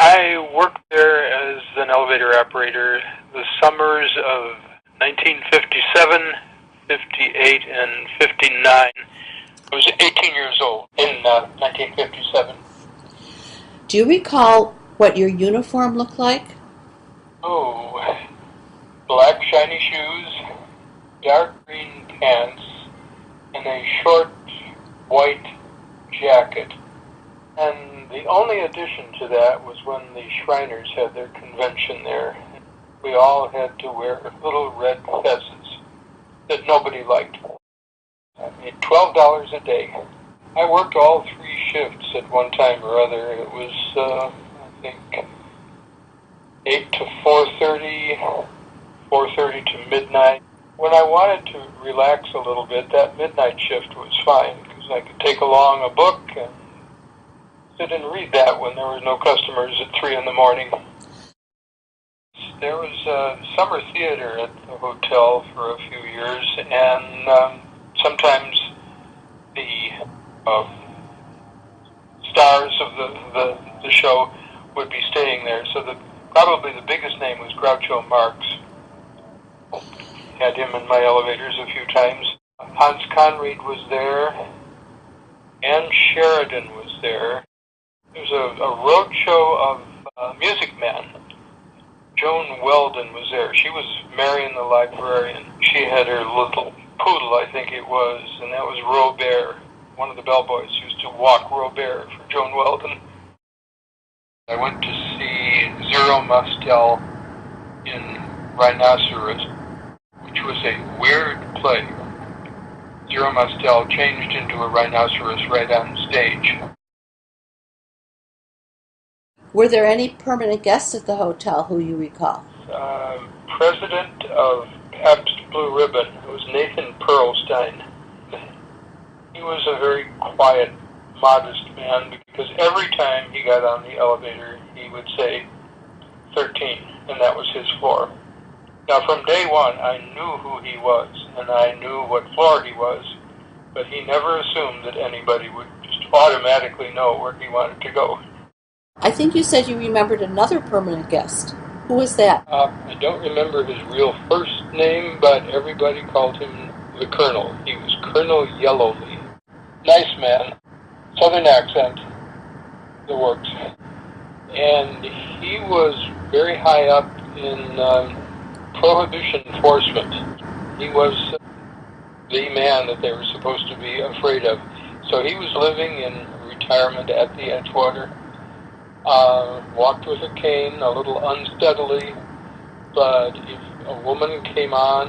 I worked there as an elevator operator the summers of 1957, 58, and 59. I was 18 years old in 1957. Do you recall what your uniform looked like? Oh, black shiny shoes, dark green pants, and a short white jacket. And the only addition to that was when the Shriners had their convention there. We all had to wear little red fezzes that nobody liked. I made $12 a day. I worked all three shifts at one time or other. It was, I think, 8 to 4:30, 4:30 to midnight. When I wanted to relax a little bit, that midnight shift was fine because I could take along a book and sit and read that when there were no customers at 3 in the morning. There was a summer theater at the hotel for a few years, and sometimes the stars of the show would be staying there. So probably the biggest name was Groucho Marx. Had him in my elevators a few times. Hans Conried was there. Ann Sheridan was there. There was a road show of Music Man. Joan Weldon was there. She was Marion the librarian. She had her little poodle, I think it was, and that was Robert. One of the bellboys used to walk Robert for Joan Weldon. I went to see Zero Mostel in Rhinoceros, which was a weird play. Zero Mostel changed into a rhinoceros right on stage. Were there any permanent guests at the hotel who you recall? President of Pabst Blue Ribbon was Nathan Perlstein. He was a very quiet, modest man because every time he got on the elevator, he would say 13, and that was his floor. Now, from day one, I knew who he was, and I knew what floor he was, but he never assumed that anybody would just automatically know where he wanted to go. I think you said you remembered another permanent guest. Who was that? I don't remember his real first name, but everybody called him the Colonel. He was Colonel Yellowleaf. Nice man, southern accent, the works. And he was very high up in prohibition enforcement. He was the man that they were supposed to be afraid of. So he was living in retirement at the Edgewater. Walked with a cane, a little unsteadily, but if a woman came on,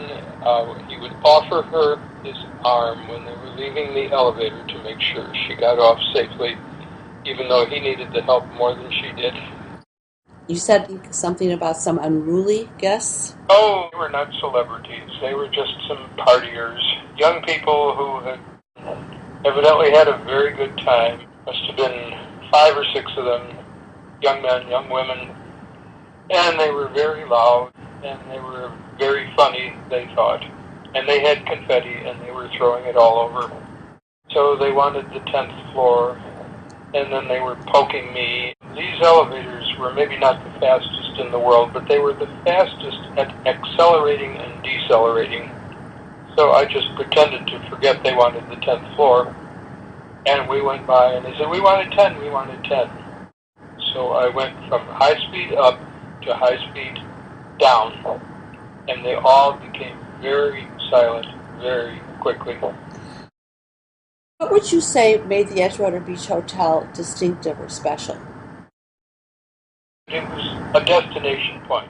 he would offer her his arm when they were leaving the elevator to make sure she got off safely, even though he needed the help more than she did. You said something about some unruly guests? Oh, they were not celebrities. They were just some partiers. Young people who had evidently had a very good time. Must have been 5 or 6 of them. Young men, young women, and they were very loud, and they were very funny, they thought. And they had confetti, and they were throwing it all over. So they wanted the 10th floor, and then they were poking me. These elevators were maybe not the fastest in the world, but they were the fastest at accelerating and decelerating. So I just pretended to forget they wanted the 10th floor, and we went by, and they said, we wanted 10, we wanted 10. So I went from high speed up to high speed down, and they all became very silent very quickly. What would you say made the Edgewater Beach Hotel distinctive or special? It was a destination point.